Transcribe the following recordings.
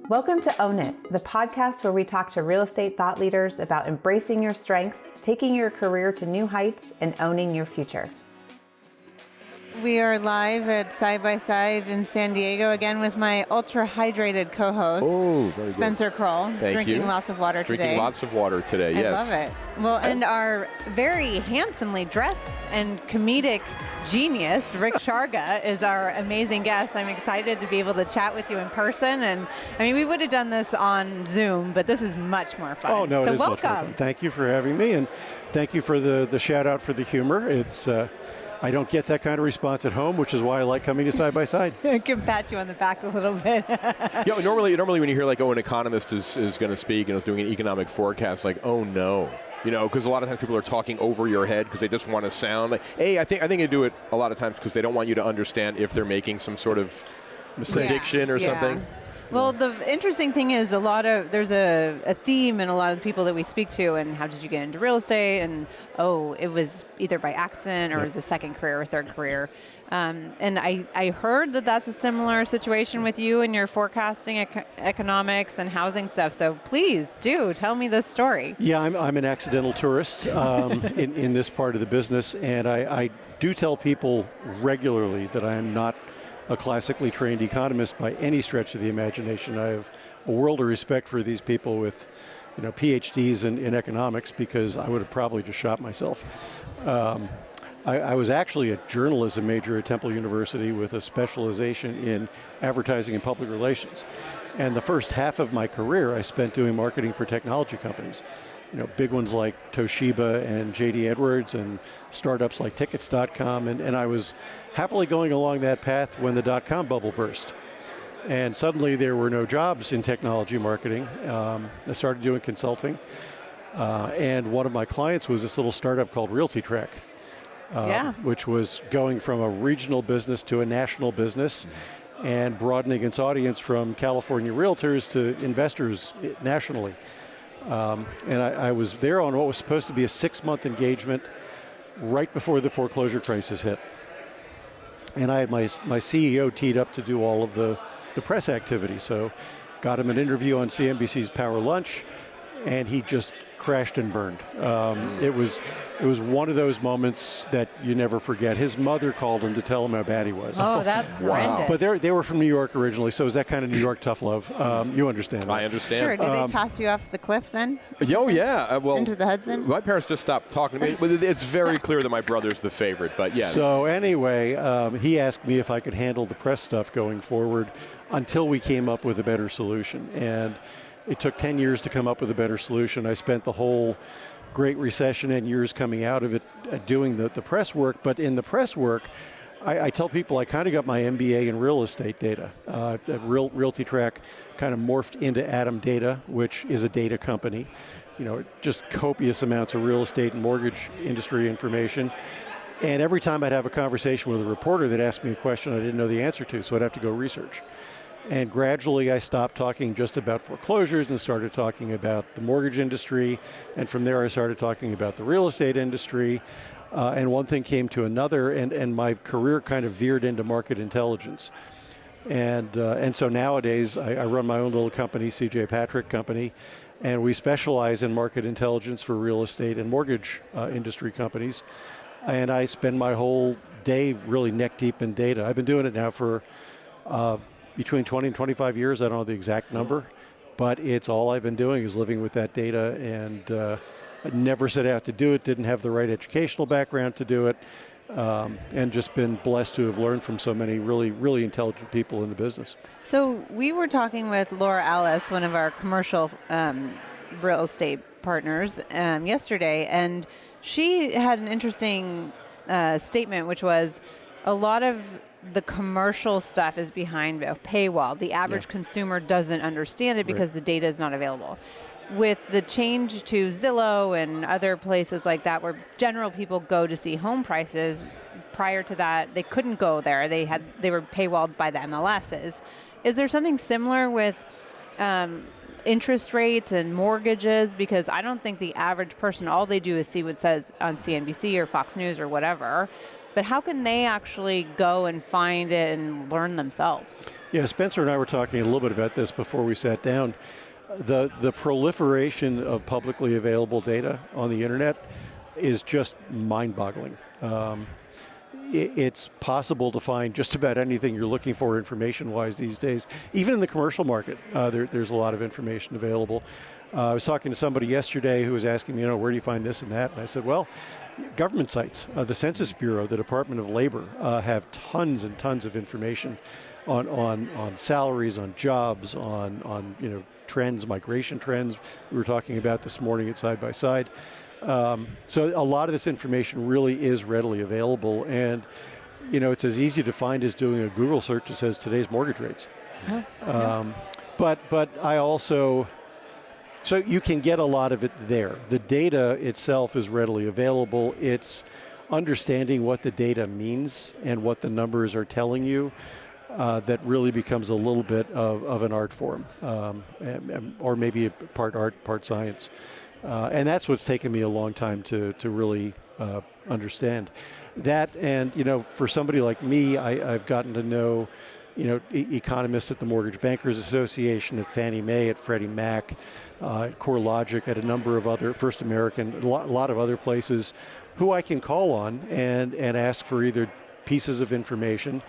Welcome to Own It, the podcast where we talk to real estate thought leaders about embracing your strengths, taking your career to new heights, and owning your future. We are live at Side by Side in San Diego again with my ultra-hydrated co-host, Spencer Kroll. Drinking lots of water today. Drinking lots of water today, yes. I love it. Well, and our very handsomely dressed and comedic genius, Rick Sharga, is our amazing guest. I'm excited to be able to chat with you in person. And I mean, we would have done this on Zoom, but this is much more fun. Oh, no, so it is welcome. much more fun. Thank you for having me, and thank you for the shout out for the humor. It's I don't get that kind of response at home, which is why I like coming to Side by Side. I can pat you on the back a little bit. Yeah, normally when you hear like, an economist is going to speak and is doing an economic forecast, like, oh no. Because a lot of times people are talking over your head because they just want to sound like, hey, I think they do it a lot of times because they don't want you to understand if they're making some sort of prediction or something. Well, the interesting thing is there's a theme in a lot of the people that we speak to, and how did you get into real estate? And, it was either by accident or it was a second career or third career. And I heard that that's a similar situation with you and your forecasting economics and housing stuff. So please do tell me this story. Yeah, I'm an accidental tourist in this part of the business, and I do tell people regularly that I am not a classically trained economist by any stretch of the imagination. I have a world of respect for these people with, PhDs in economics, because I would have probably just shot myself. I was actually a journalism major at Temple University with a specialization in advertising and public relations. And the first half of my career I spent doing marketing for technology companies. Big ones like Toshiba and JD Edwards, and startups like tickets.com. And I was happily going along that path when the dot-com bubble burst. And suddenly there were no jobs in technology marketing. I started doing consulting. And one of my clients was this little startup called RealtyTrack, which was going from a regional business to a national business and broadening its audience from California realtors to investors nationally. And I was there on what was supposed to be a 6-month engagement right before the foreclosure crisis hit. And I had my CEO teed up to do all of the press activity. So got him an interview on CNBC's Power Lunch, and he just crashed and burned. It was one of those moments that you never forget. His mother called him to tell him how bad he was. Oh, that's horrendous. But they were from New York originally, so it was that kind of New York tough love. You understand that. I understand. Sure. Did they toss you off the cliff then? Oh, yeah. Well, into the Hudson? My parents just stopped talking to me. But it's very clear that my brother's the favorite, but yeah. So anyway, he asked me if I could handle the press stuff going forward until we came up with a better solution. And it took 10 years to come up with a better solution. I spent the whole Great Recession and years coming out of it doing the press work. But in the press work, I tell people I kind of got my MBA in real estate data. RealtyTrack kind of morphed into Atom Data, which is a data company. Just copious amounts of real estate and mortgage industry information. And every time I'd have a conversation with a reporter that asked me a question I didn't know the answer to, so I'd have to go research. And gradually I stopped talking just about foreclosures and started talking about the mortgage industry. And from there I started talking about the real estate industry. And one thing came to another, and my career kind of veered into market intelligence. And so nowadays I run my own little company, CJ Patrick Company, and we specialize in market intelligence for real estate and mortgage industry companies. And I spend my whole day really neck deep in data. I've been doing it now for between 20 and 25 years. I don't know the exact number, but it's all I've been doing is living with that data, and I never set out to do it, didn't have the right educational background to do it, and just been blessed to have learned from so many really, really intelligent people in the business. So we were talking with Laura Alice, one of our commercial real estate partners, yesterday, and she had an interesting statement, which was a lot of the commercial stuff is behind a paywall. The average consumer doesn't understand it because the data is not available. With the change to Zillow and other places like that where general people go to see home prices, prior to that, they couldn't go there. They were paywalled by the MLSs. Is there something similar with interest rates and mortgages? Because I don't think the average person, all they do is see what says on CNBC or Fox News or whatever. but how can they actually go and find it and learn themselves? Yeah, Spencer and I were talking a little bit about this before we sat down. The proliferation of publicly available data on the internet is just mind-boggling. It's possible to find just about anything you're looking for information-wise these days. Even in the commercial market, there's a lot of information available. I was talking to somebody yesterday who was asking me, where do you find this and that? And I said, well, government sites, the Census Bureau, the Department of Labor have tons and tons of information on salaries, on jobs, on trends, migration trends. We were talking about this morning at Side by Side. So a lot of this information really is readily available, and it's as easy to find as doing a Google search that says today's mortgage rates. But I also, so you can get a lot of it there. The data itself is readily available. It's understanding what the data means and what the numbers are telling you that really becomes a little bit of an art form, or maybe part art, part science. And that's what's taken me a long time to really understand. That, and for somebody like me, I've gotten to know economists at the Mortgage Bankers Association, at Fannie Mae, at Freddie Mac, at CoreLogic, at a number of other, First American, a lot of other places, who I can call on and ask for either pieces of information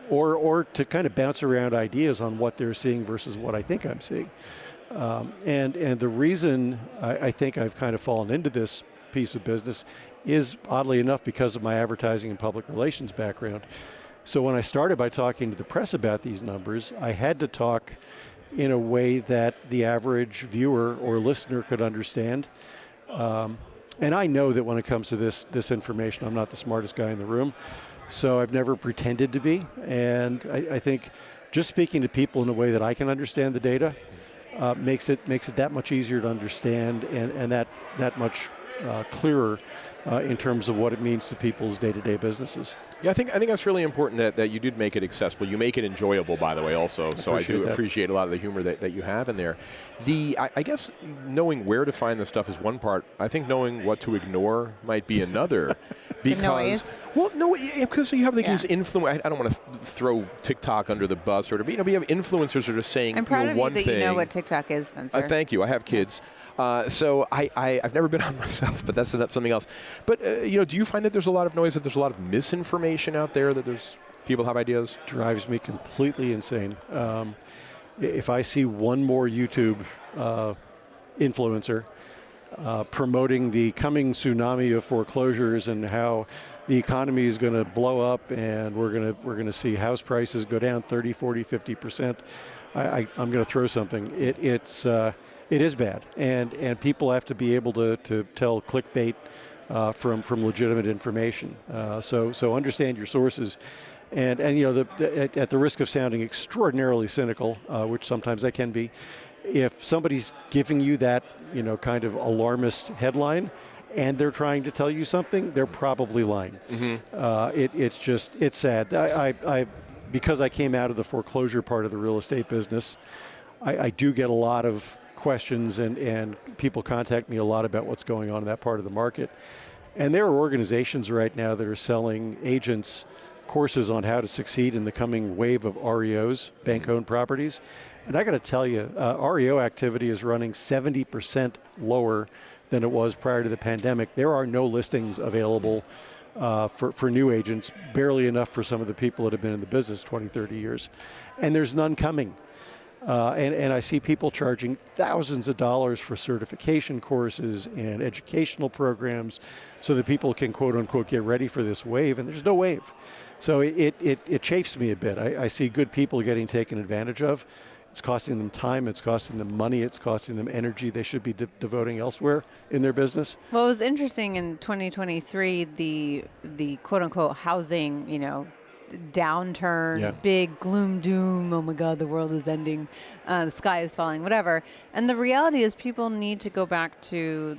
or to kind of bounce around ideas on what they're seeing versus what I think I'm seeing. And the reason I think I've kind of fallen into this piece of business is, oddly enough, because of my advertising and public relations background. So when I started by talking to the press about these numbers, I had to talk in a way that the average viewer or listener could understand. And I know that when it comes to this information, I'm not the smartest guy in the room, so I've never pretended to be. And I think just speaking to people in a way that I can understand the data makes it that much easier to understand, and that much clearer in terms of what it means to people's day-to-day businesses. Yeah, I think that's really important that you did make it accessible. You make it enjoyable, by the way, also. So I do appreciate a lot of the humor that you have in there. I guess knowing where to find the stuff is one part. I think knowing what to ignore might be another. Because, the noise? Well, no, because you have these influence. I don't want to throw TikTok under the bus, or we have influencers that are saying I'm proud of one you that thing. You know what TikTok is, Spencer. Thank you. I have kids. So I've never been on myself, but that's something else. But do you find that there's a lot of noise, that there's a lot of misinformation out there, that there's people have ideas? Drives me completely insane. If I see one more YouTube influencer promoting the coming tsunami of foreclosures and how the economy is going to blow up and we're going to see house prices go down 30, 40, 50%, I'm going to throw something. It is bad, and people have to be able to tell clickbait from legitimate information. So understand your sources, and at the risk of sounding extraordinarily cynical, which sometimes I can be, if somebody's giving you that kind of alarmist headline, and they're trying to tell you something, they're probably lying. Mm-hmm. It's sad. I because I came out of the foreclosure part of the real estate business, I do get a lot of questions, and people contact me a lot about what's going on in that part of the market. And there are organizations right now that are selling agents courses on how to succeed in the coming wave of REOs, bank-owned properties. And I got to tell you, REO activity is running 70% lower than it was prior to the pandemic. There are no listings available for new agents, barely enough for some of the people that have been in the business 20, 30 years. And there's none coming. And I see people charging thousands of dollars for certification courses and educational programs so that people can, quote unquote, get ready for this wave, and there's no wave. So it chafes me a bit. I see good people getting taken advantage of. It's costing them time, it's costing them money, it's costing them energy they should be devoting elsewhere in their business. Well, it was interesting in 2023, the quote unquote housing, downturn, big gloom doom, oh my God, the world is ending, the sky is falling, whatever. And the reality is people need to go back to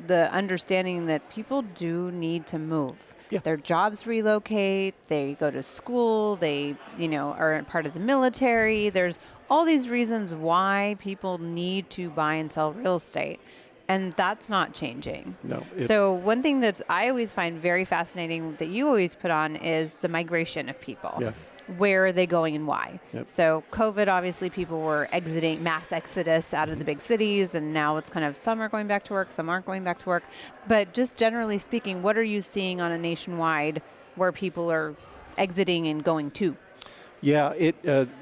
the understanding that people do need to move. Yeah. Their jobs relocate, they go to school, they, are part of the military. There's all these reasons why people need to buy and sell real estate. And that's not changing. No. So one thing that I always find very fascinating that you always put on is the migration of people. Yeah. Where are they going and why? Yep. So COVID, obviously people were exiting, mass exodus out of the big cities, and now it's kind of some are going back to work, some aren't going back to work. But just generally speaking, what are you seeing on a nationwide where people are exiting and going to? Yeah,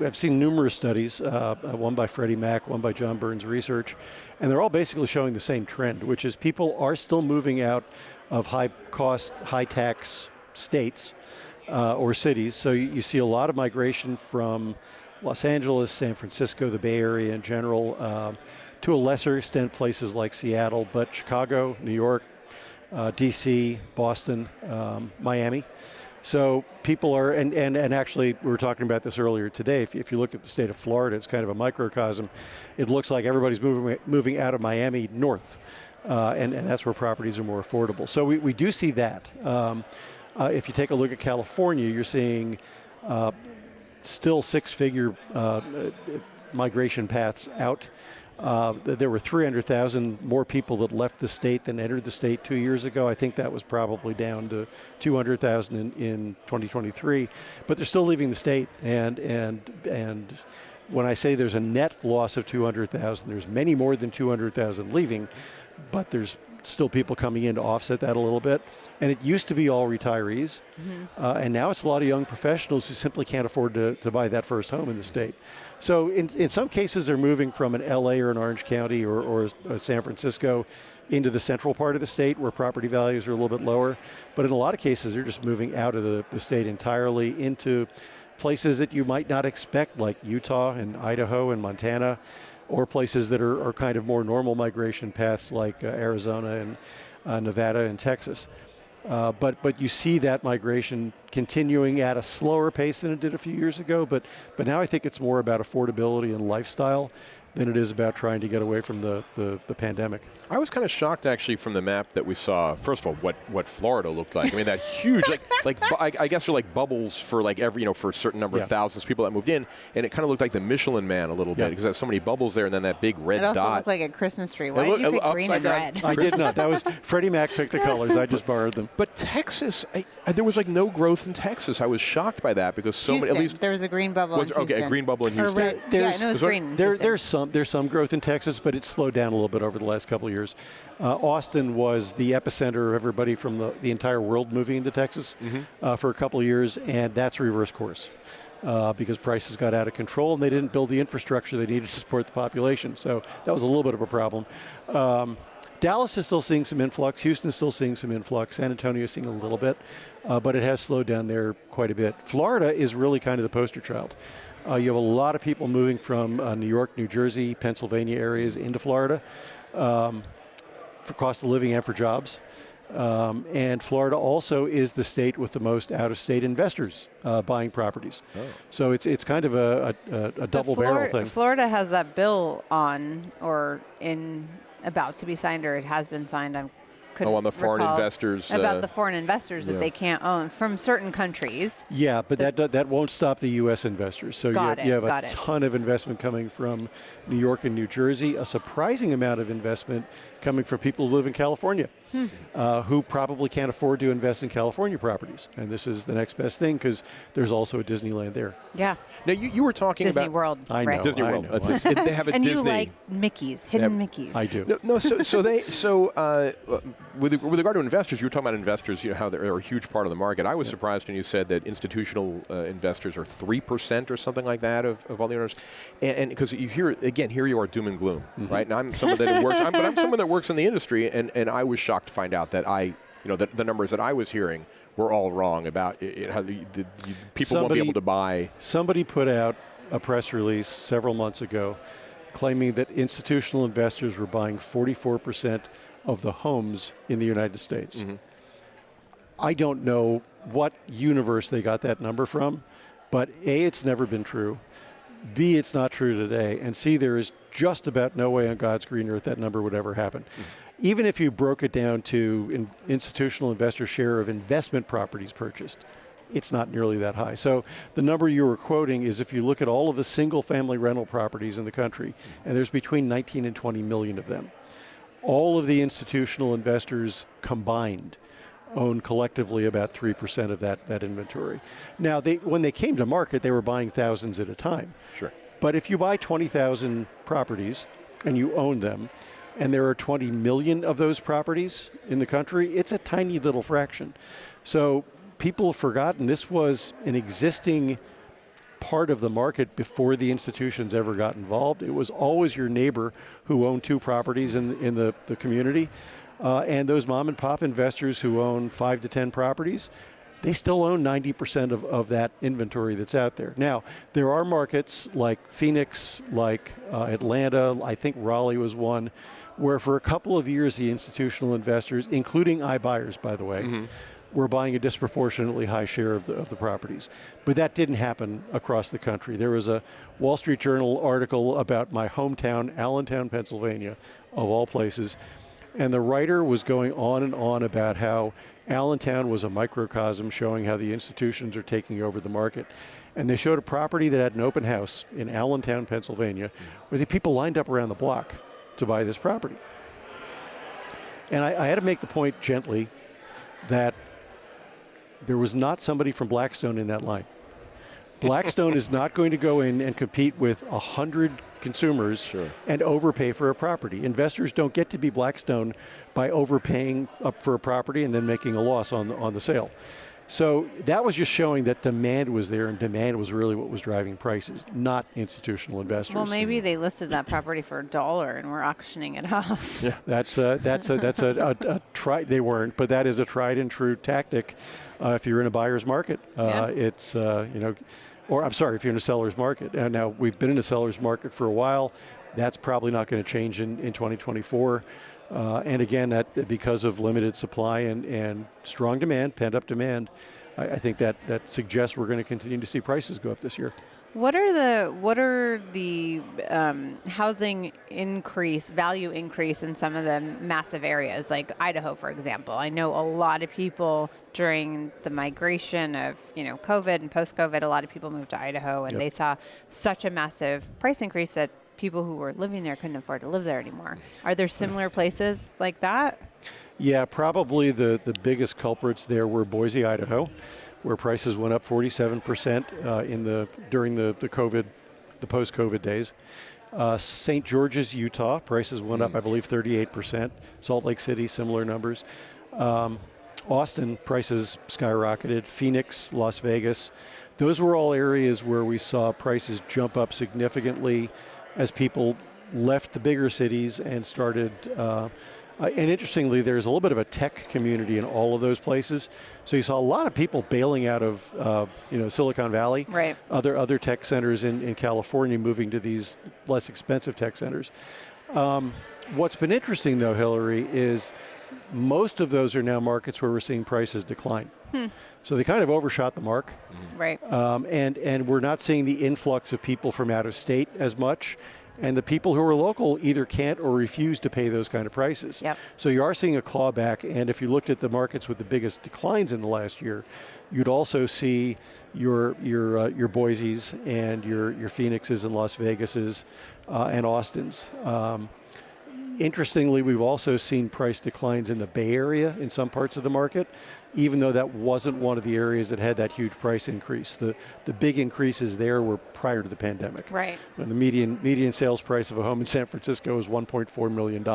I've seen numerous studies, one by Freddie Mac, one by John Burns Research, and they're all basically showing the same trend, which is people are still moving out of high-cost, high-tax states or cities. So you see a lot of migration from Los Angeles, San Francisco, the Bay Area in general, to a lesser extent places like Seattle, but Chicago, New York, D.C., Boston, Miami. So people are, and actually we were talking about this earlier today, if you look at the state of Florida, it's kind of a microcosm. It looks like everybody's moving out of Miami north, and that's where properties are more affordable. So we do see that. If you take a look at California, you're seeing still six-figure migration paths out. There were 300,000 more people that left the state than entered the state 2 years ago. I think that was probably down to 200,000 in 2023, but they're still leaving the state. And when I say there's a net loss of 200,000, there's many more than 200,000 leaving, but there's still people coming in to offset that a little bit. And it used to be all retirees, and now it's a lot of young professionals who simply can't afford to buy that first home in the state. So in some cases, they're moving from an LA or an Orange County or San Francisco into the central part of the state where property values are a little bit lower. But in a lot of cases, they're just moving out of the state entirely into places that you might not expect, like Utah and Idaho and Montana, or places that are kind of more normal migration paths like Arizona and Nevada and Texas. But you see that migration continuing at a slower pace than it did a few years ago. But now I think it's more about affordability and lifestyle than it is about trying to get away from the pandemic. I was kind of shocked, actually, from the map that we saw. First of all, what Florida looked like. I mean, that huge, I guess they're like bubbles for like every, for a certain number of thousands of people that moved in, and it kind of looked like the Michelin Man a little bit because there's so many bubbles there, and then that big red dot. It also looked like a Christmas tree. Why did you pick green and red? I did not. That was Freddie Mac picked the colors. I just borrowed them. But Texas, there was like no growth in Texas. I was shocked by that because so Houston, many. At least there was a green bubble. In Houston. Okay, a green bubble in Houston. I know it's green. There's some growth in Texas, but it's slowed down a little bit over the last couple of years. Austin was the epicenter of everybody from the entire world moving into Texas for a couple of years, and that's reverse course because prices got out of control and they didn't build the infrastructure they needed to support the population. So that was a little bit of a problem. Dallas is still seeing some influx. Houston is still seeing some influx. San Antonio is seeing a little bit, but it has slowed down there quite a bit. Florida is really kind of the poster child. You have a lot of people moving from New York, New Jersey, Pennsylvania areas into Florida for cost of living and for jobs. And Florida also is the state with the most out-of-state investors buying properties. Oh. So it's kind of a double barrel thing. Florida has that bill on or about to be signed, or it has been signed. On the foreign investors. About the foreign investors that they can't own from certain countries. Yeah, but that won't stop the U.S. investors. So you have a ton of investment coming from New York and New Jersey, a surprising amount of investment coming from people who live in California, who probably can't afford to invest in California properties. And this is the next best thing because there's also a Disneyland there. Yeah. Now, you were talking Disney about... World. I know. Right? Disney World. I know. They have a and Disney... you like Mickeys, hidden Mickeys. I do. With regard to investors, you were talking about investors, how they're a huge part of the market. I was surprised when you said that institutional investors are 3% or something like that of all the owners. And because you hear, again, here you are doom and gloom, right? And I'm someone that works in the industry, and I was shocked to find out that the numbers that I was hearing were all wrong about how people won't be able to buy. Somebody put out a press release several months ago claiming that institutional investors were buying 44% of the homes in the United States. I don't know what universe they got that number from, but A, it's never been true. B, it's not true today. And C, there is just about no way on God's green earth that number would ever happen. Even if you broke it down to institutional investor share of investment properties purchased, it's not nearly that high. So the number you were quoting is if you look at all of the single-family rental properties in the country, and there's between 19 and 20 million of them, All of the institutional investors combined own collectively about 3% of that inventory. Now, when they came to market, they were buying thousands at a time. Sure. But if you buy 20,000 properties and you own them, and there are 20 million of those properties in the country, it's a tiny little fraction. So people have forgotten this was an existing part of the market before the institutions ever got involved. It was always your neighbor who owned 2 properties in the community. And those mom and pop investors who own 5 to 10 properties, they still own 90% of that inventory that's out there. Now, there are markets like Phoenix, like Atlanta, I think Raleigh was one, where for a couple of years the institutional investors, including iBuyers, by the way, were buying a disproportionately high share of the properties. But that didn't happen across the country. There was a Wall Street Journal article about my hometown, Allentown, Pennsylvania, of all places, and the writer was going on and on about how Allentown was a microcosm showing how the institutions are taking over the market. And they showed a property that had an open house in Allentown, Pennsylvania, where the people lined up around the block to buy this property. And I had to make the point gently that there was not somebody from Blackstone in that line. Blackstone is not going to go in and compete with 100 consumers and overpay for a property. Investors don't get to be Blackstone by overpaying up for a property and then making a loss on the sale. So that was just showing that demand was there, and demand was really what was driving prices, not institutional investors. Well, maybe they listed that property for $1 and we're auctioning it off. Yeah, that's a try. They weren't, but that is a tried and true tactic. If you're in a buyer's market, it's or I'm sorry, if you're in a seller's market. And now we've been in a seller's market for a while. That's probably not going to change in 2024. And again, that because of limited supply and strong demand, pent-up demand, I think that suggests we're going to continue to see prices go up this year. What are the housing value increase in some of the massive areas, like Idaho, for example? I know a lot of people during the migration of COVID and post-COVID, a lot of people moved to Idaho, and they saw such a massive price increase that people who were living there couldn't afford to live there anymore. Are there similar places like that? Yeah, probably the biggest culprits there were Boise, Idaho, where prices went up 47% during the post-COVID days. St. George's, Utah, prices went up, I believe, 38%. Salt Lake City, similar numbers. Austin, prices skyrocketed. Phoenix, Las Vegas, those were all areas where we saw prices jump up significantly as people left the bigger cities and started. And interestingly, there's a little bit of a tech community in all of those places. So you saw a lot of people bailing out of Silicon Valley, right. other tech centers in California, moving to these less expensive tech centers. What's been interesting, though, Hillary, is most of those are now markets where we're seeing prices decline. So they kind of overshot the mark. Right. And we're not seeing the influx of people from out of state as much. And the people who are local either can't or refuse to pay those kind of prices. Yep. So you are seeing a clawback. And if you looked at the markets with the biggest declines in the last year, you'd also see your Boise's and your Phoenixes and Las Vegas's and Austin's. Interestingly, we've also seen price declines in the Bay Area in some parts of the market, even though that wasn't one of the areas that had that huge price increase. The big increases there were prior to the pandemic. Right. When the median sales price of a home in San Francisco was $1.4 million,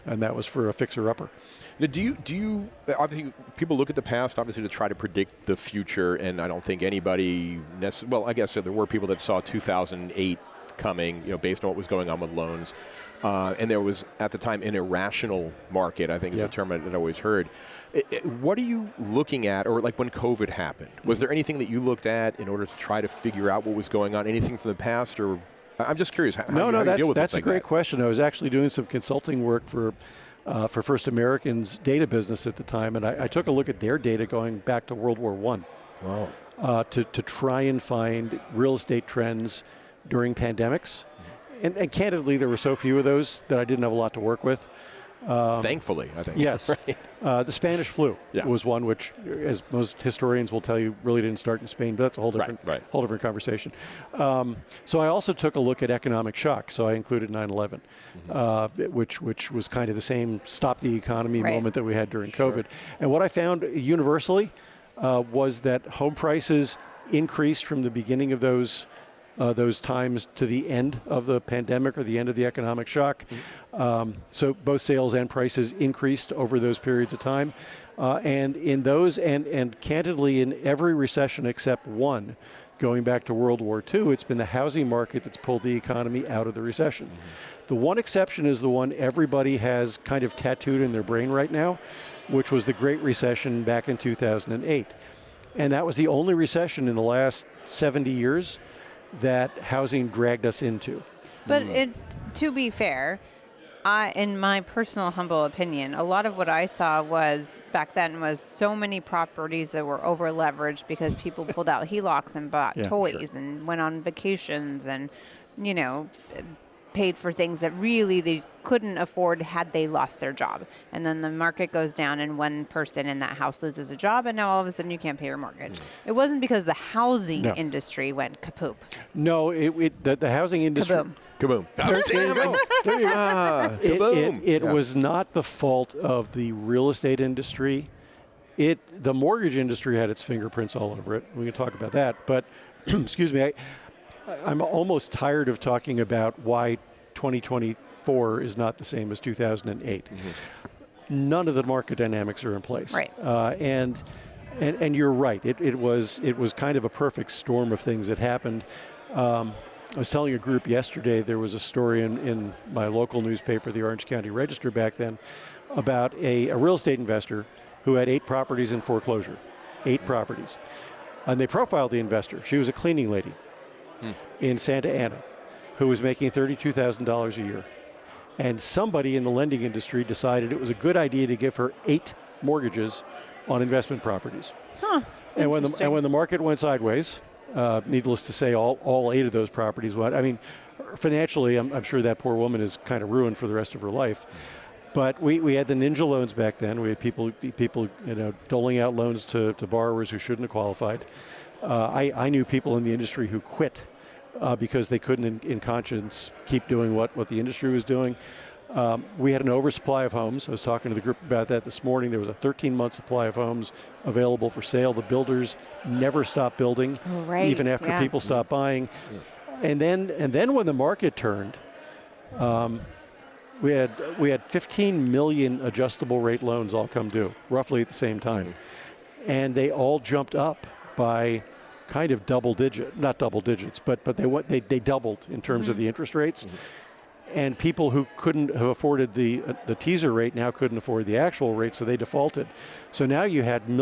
and that was for a fixer-upper. Now, do you obviously people look at the past obviously to try to predict the future, and I don't think anybody well, I guess there were people that saw 2008 coming, based on what was going on with loans. And there was, at the time, an irrational market, I think is a term I'd always heard. What are you looking at, or like when COVID happened? Was there anything that you looked at in order to try to figure out what was going on? Anything from the past? Or I'm just curious how you deal with that's a great question. I was actually doing some consulting work for First American's data business at the time, and I took a look at their data going back to World War I. Wow. To try and find real estate trends during pandemics. And candidly, there were so few of those that I didn't have a lot to work with. Thankfully, I think. Yes. Right. The Spanish flu was one which, as most historians will tell you, really didn't start in Spain, but that's a whole different conversation. So I also took a look at economic shock. So I included 9/11, which was kind of the same stop the economy moment that we had during COVID. And what I found universally was that home prices increased from the beginning of those times to the end of the pandemic or the end of the economic shock. So both sales and prices increased over those periods of time. And in those, and candidly, in every recession except one, going back to World War II, it's been the housing market that's pulled the economy out of the recession. The one exception is the one everybody has kind of tattooed in their brain right now, which was the Great Recession back in 2008. And that was the only recession in the last 70 years that housing dragged us into. But to be fair, in my personal humble opinion, a lot of what I saw was back then was so many properties that were over leveraged because people pulled out HELOCs and bought toys and went on vacations and, paid for things that really they couldn't afford had they lost their job. And then the market goes down and one person in that house loses a job and now all of a sudden you can't pay your mortgage. It wasn't because the housing industry went kapoop. No, the housing industry... Kaboom. It was not the fault of the real estate industry. The mortgage industry had its fingerprints all over it. We can talk about that. But, excuse me, I'm almost tired of talking about why 2024 is not the same as 2008. None of the market dynamics are in place. Right. And you're right. It was kind of a perfect storm of things that happened. I was telling a group yesterday, there was a story in my local newspaper, the Orange County Register back then, about a real estate investor who had 8 properties in foreclosure. 8 properties. And they profiled the investor. She was a cleaning lady in Santa Ana who was making $32,000 a year. And somebody in the lending industry decided it was a good idea to give her 8 mortgages on investment properties. And when the market went sideways, needless to say, all 8 of those properties went. I mean, financially, I'm sure that poor woman is kind of ruined for the rest of her life. But we had the ninja loans back then. We had people doling out loans to borrowers who shouldn't have qualified. I knew people in the industry who quit because they couldn't, in conscience, keep doing what the industry was doing. We had an oversupply of homes. I was talking to the group about that this morning. There was a 13-month supply of homes available for sale. The builders never stopped building, even after people stopped buying. And then when the market turned, we had 15 million adjustable rate loans all come due, roughly at the same time, and they all jumped up by kind of not double digits, but they doubled in terms of the interest rates. And people who couldn't have afforded the teaser rate now couldn't afford the actual rate, so they defaulted. So now you had 10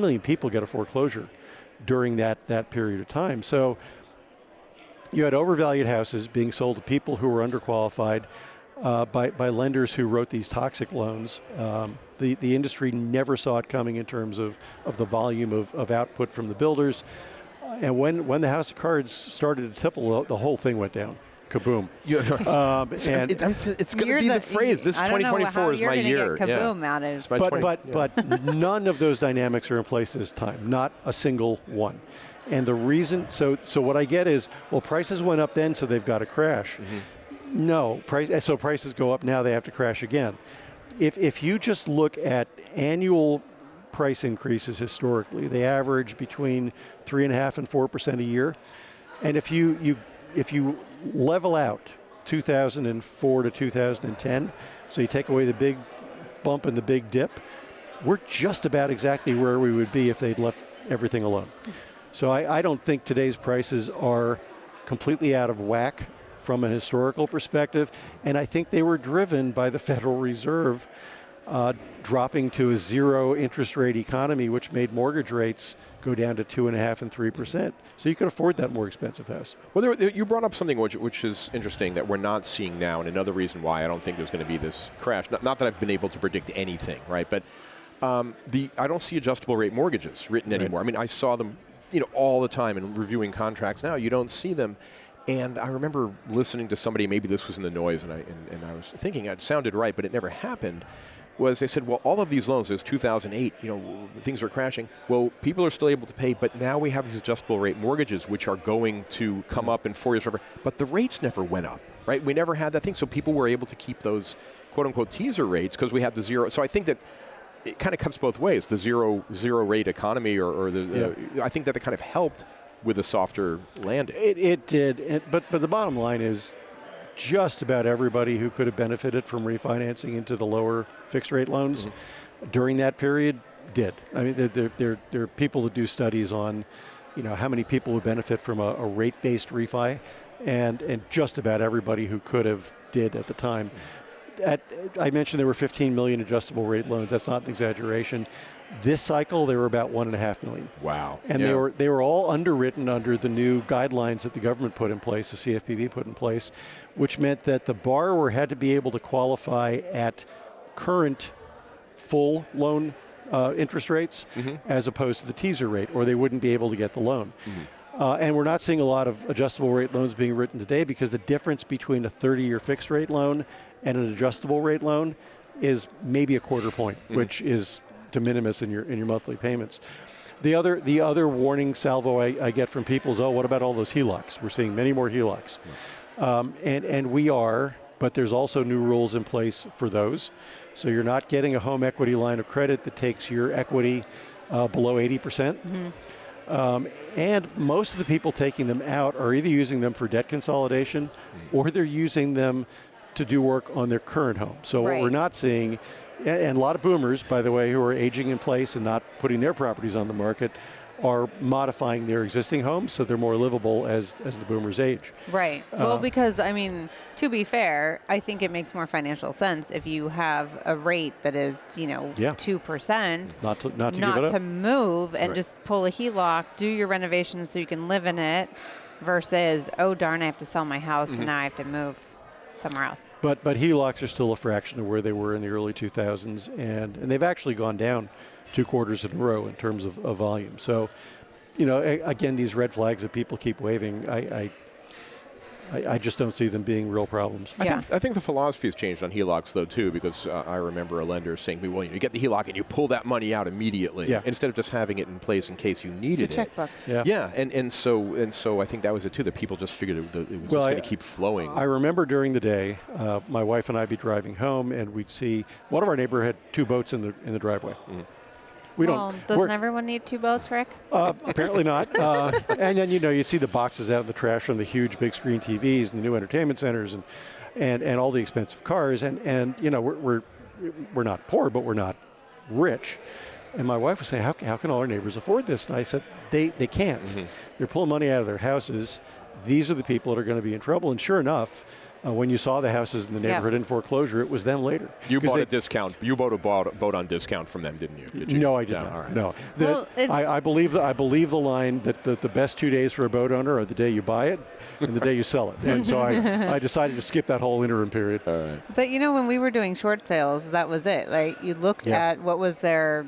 million people get a foreclosure during that period of time. So you had overvalued houses being sold to people who were underqualified by lenders who wrote these toxic loans. The industry never saw it coming in terms of the volume of output from the builders. And when the house of cards started to tipple, the whole thing went down. Kaboom. It's going to be the phrase. This 2024 is my year. Kaboom out of. But none of those dynamics are in place this time. Not a single one. And the reason, so what I get is, well, prices went up then, so they've got to crash. No, so prices go up now, they have to crash again. If you just look at annual price increases historically, they average between 3.5% and 4% a year. And if you level out 2004 to 2010, so you take away the big bump and the big dip, we're just about exactly where we would be if they'd left everything alone. So I don't think today's prices are completely out of whack from a historical perspective, and I think they were driven by the Federal Reserve dropping to a zero interest rate economy, which made mortgage rates go down to 2.5% and 3%. So you could afford that more expensive house. Well, you brought up something which is interesting that we're not seeing now, and another reason why I don't think there's going to be this crash. Not that I've been able to predict anything, right? But I don't see adjustable rate mortgages written anymore. I mean, I saw them, all the time in reviewing contracts. Now you don't see them. And I remember listening to somebody, maybe this was in the noise, and I was thinking it sounded right, but it never happened, was they said, well, all of these loans, it was 2008, things are crashing. Well, people are still able to pay, but now we have these adjustable rate mortgages, which are going to come up in 4 years forever. But the rates never went up, right? We never had that thing, so people were able to keep those quote-unquote teaser rates because we had the zero. So I think that it kind of cuts both ways, the zero rate economy, or I think that kind of helped with a softer landing. It did, but the bottom line is just about everybody who could have benefited from refinancing into the lower fixed rate loans during that period did. I mean, there are people that do studies on, how many people would benefit from a rate-based refi, and just about everybody who could have did at the time. I mentioned there were 15 million adjustable rate loans. That's not an exaggeration. This cycle, there were about 1.5 million. Wow. And they were all underwritten under the new guidelines that the government put in place, the CFPB put in place, which meant that the borrower had to be able to qualify at current full loan interest rates as opposed to the teaser rate, or they wouldn't be able to get the loan. And we're not seeing a lot of adjustable rate loans being written today because the difference between a 30-year fixed rate loan and an adjustable rate loan is maybe a quarter point, which is de minimis in your monthly payments. The other warning salvo I get from people is, what about all those HELOCs? We're seeing many more HELOCs. And we are, but there's also new rules in place for those. So you're not getting a home equity line of credit that takes your equity below 80%. And most of the people taking them out are either using them for debt consolidation or they're using them to do work on their current home. So what we're not seeing, and a lot of boomers, by the way, who are aging in place and not putting their properties on the market, are modifying their existing homes so they're more livable as the boomers age. Right. Well, because, to be fair, I think it makes more financial sense if you have a rate that is, 2%, not to move and just pull a HELOC, do your renovations so you can live in it, versus, oh, darn, I have to sell my house and now I have to move somewhere else. But HELOCs are still a fraction of where they were in the early 2000s, and they've actually gone down 2 quarters in a row in terms of volume. So, again, these red flags that people keep waving, I just don't see them being real problems. Yeah. I think the philosophy has changed on HELOCs, though, too, because I remember a lender saying to me, well, you get the HELOC and you pull that money out immediately instead of just having it in place in case you needed it's a checkbook. it. Yeah, and so I think that was it, too, that people just figured it was just going to keep flowing. I remember during the day, my wife and I would be driving home, and we'd see one of our neighbor had 2 boats in the driveway. Doesn't everyone need 2 boats, Rick? Apparently not. And then, you see the boxes out in the trash from the huge big screen TVs and the new entertainment centers and all the expensive cars. And we're not poor, but we're not rich. And my wife was saying, how can all our neighbors afford this? And I said, they can't. They're pulling money out of their houses. These are the people that are going to be in trouble. And sure enough, when you saw the houses in the neighborhood in foreclosure, it was them later. You bought a discount. You bought a boat on discount from them, didn't you? Did you? No, I did not. All right. No. Well, I believe the line that the best 2 days for a boat owner are the day you buy it and the day you sell it. And so I decided to skip that whole interim period. All right. But when we were doing short sales, that was it. Like, you looked at what was their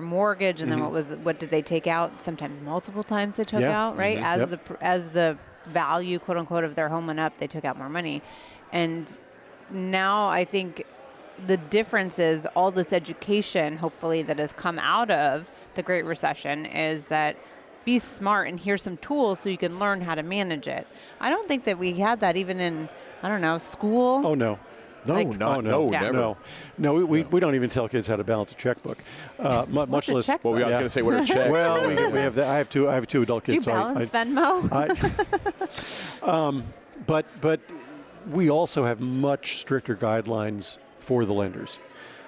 mortgage, and then what did they take out? Sometimes multiple times they took out, right? As the value, quote unquote, of their home went up, they took out more money. And now I think the difference is all this education, hopefully, that has come out of the Great Recession is that be smart and here's some tools so you can learn how to manage it. I don't think that we had that even in, school. Oh, no. Never. No, we don't even tell kids how to balance a checkbook, much less. Well, I was going to say, what are checks? Well, we have that. I have two adult kids. Do you balance Venmo? But we also have much stricter guidelines for the lenders.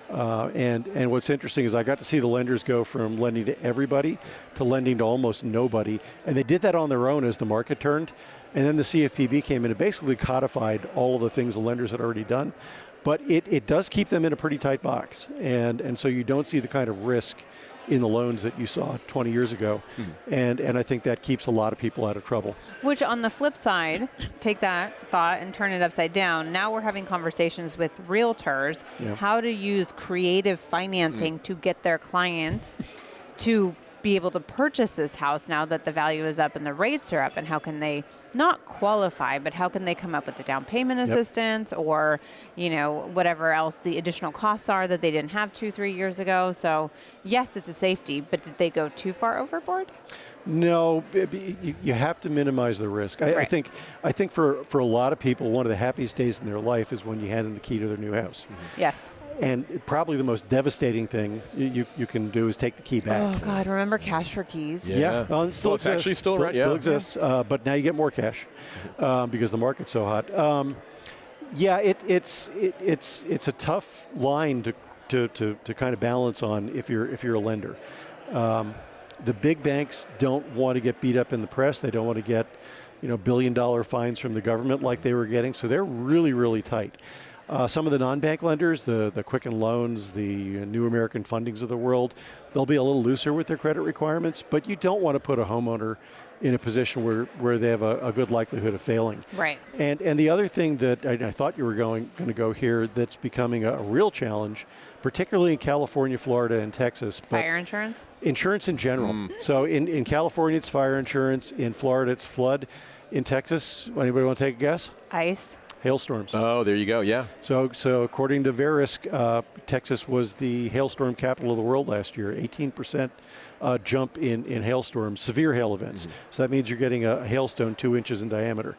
And what's interesting is I got to see the lenders go from lending to everybody to lending to almost nobody. And they did that on their own as the market turned. And then the CFPB came in and basically codified all of the things the lenders had already done. But it does keep them in a pretty tight box. And so you don't see the kind of risk in the loans that you saw 20 years ago. And I think that keeps a lot of people out of trouble. Which, on the flip side, take that thought and turn it upside down. Now we're having conversations with realtors how to use creative financing to get their clients to be able to purchase this house now that the value is up and the rates are up, and how can they not qualify, but how can they come up with the down payment assistance or, whatever else the additional costs are that they didn't have 2-3 years ago. So yes, it's a safety, but did they go too far overboard? No, you have to minimize the risk. I think for a lot of people, one of the happiest days in their life is when you hand them the key to their new house. Mm-hmm. Yes. And probably the most devastating thing you can do is take the key back. Oh God, remember cash for keys? Yeah, well, it still exists. Actually still exists, but now you get more cash because the market's so hot. It's a tough line to kind of balance on if you're a lender. The big banks don't want to get beat up in the press. They don't want to get billion-dollar fines from the government like they were getting. So they're really, really tight. Some of the non-bank lenders, the Quicken Loans, the New American Fundings of the world, they'll be a little looser with their credit requirements, but you don't want to put a homeowner in a position where they have a good likelihood of failing. Right. And the other thing that I thought you were going to go here that's becoming a real challenge, particularly in California, Florida, and Texas. Fire insurance? Insurance in general. So in California, it's fire insurance. In Florida, it's flood. In Texas, anybody want to take a guess? Ice. Hailstorms. Oh, there you go. Yeah. So according to Verisk, Texas was the hailstorm capital of the world last year. 18% jump in hailstorms, severe hail events. So that means you're getting a hailstone 2 inches in diameter.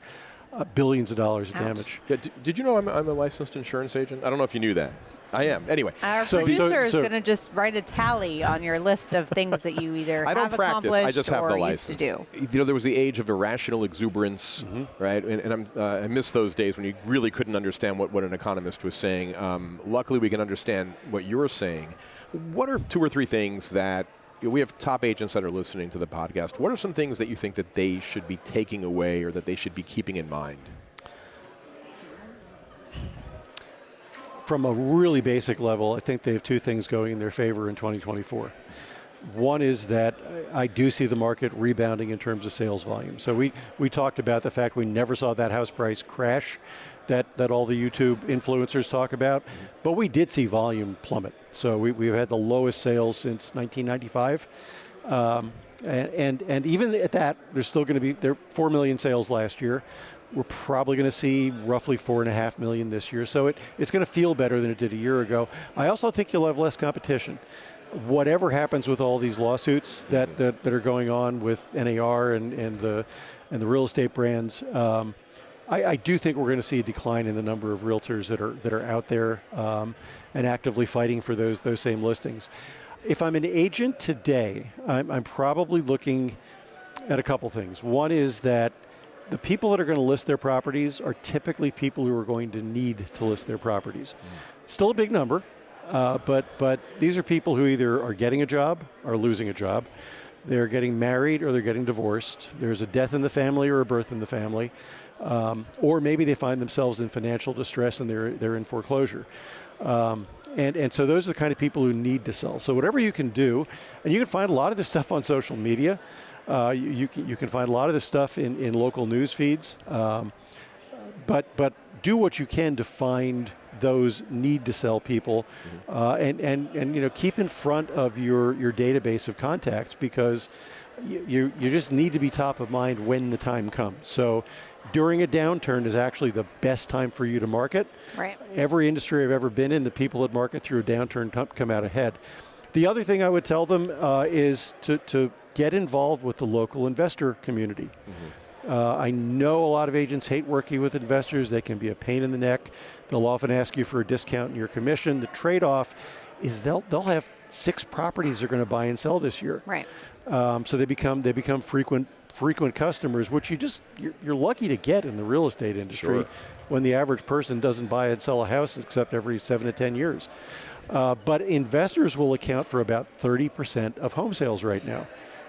Billions of dollars of damage. Yeah, did you know I'm a licensed insurance agent? I don't know if you knew that. I am. Anyway. Our producer is going to just write a tally on your list of things that you either I don't have practice. accomplished I just have or the used license. to do. There was the age of irrational exuberance, right? And I miss those days when you really couldn't understand what an economist was saying. Luckily, we can understand what you're saying. What are 2 or 3 things that we have top agents that are listening to the podcast? What are some things that you think that they should be taking away or that they should be keeping in mind? From a really basic level, I think they have 2 things going in their favor in 2024. One is that I do see the market rebounding in terms of sales volume. So we talked about the fact we never saw that house price crash that all the YouTube influencers talk about, but we did see volume plummet. So we've had the lowest sales since 1995. And even at that, there's still going to be 4 million sales last year. We're probably going to see roughly 4.5 million this year. So it's going to feel better than it did a year ago. I also think you'll have less competition. Whatever happens with all these lawsuits that are going on with NAR and the real estate brands, I do think we're going to see a decline in the number of realtors that are out there and actively fighting for those same listings. If I'm an agent today, I'm probably looking at a couple things. One is that the people that are going to list their properties are typically people who are going to need to list their properties. Still a big number, but these are people who either are getting a job or losing a job. They're getting married or they're getting divorced. There's a death in the family or a birth in the family. Or maybe they find themselves in financial distress and they're in foreclosure. And so those are the kind of people who need to sell. So whatever you can do, and you can find a lot of this stuff on social media. You can find a lot of this stuff in local news feeds, but do what you can to find those need to sell people, and keep in front of your database of contacts, because you just need to be top of mind when the time comes. So during a downturn is actually the best time for you to market. Right. Every industry I've ever been in, the people that market through a downturn come out ahead. The other thing I would tell them is to get involved with the local investor community. I know a lot of agents hate working with investors. They can be a pain in the neck. They'll often ask you for a discount in your commission. The trade-off is they'll have 6 properties they're going to buy and sell this year. Right. So they become frequent customers, which you're lucky to get in the real estate industry, when the average person doesn't buy and sell a house except every 7 to 10 years. But investors will account for about 30% of home sales right now.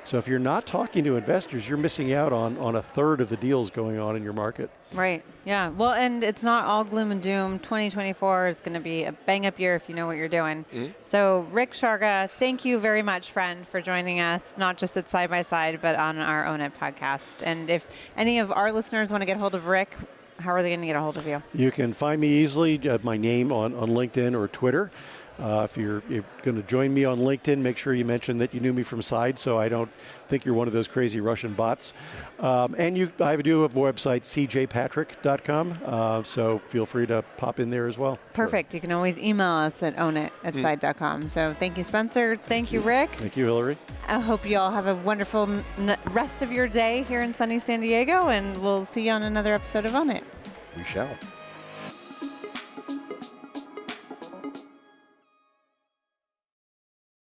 So if you're not talking to investors, you're missing out on a third of the deals going on in your market. Right. Yeah. Well, and it's not all gloom and doom. 2024 is going to be a bang-up year if you know what you're doing. So Rick Sharga, thank you very much, friend, for joining us, not just at Side by Side, but on our Own It podcast. And if any of our listeners want to get hold of Rick, how are they going to get a hold of you? You can find me easily, my name on LinkedIn or Twitter. If you're going to join me on LinkedIn, make sure you mention that you knew me from Side, so I don't think you're one of those crazy Russian bots. And I do have a website, cjpatrick.com, so feel free to pop in there as well. Perfect. You can always email us at ownit@side.com. So thank you, Spencer. Thank you, Rick. Thank you, Hillary. I hope you all have a wonderful rest of your day here in sunny San Diego, and we'll see you on another episode of Own It. We shall.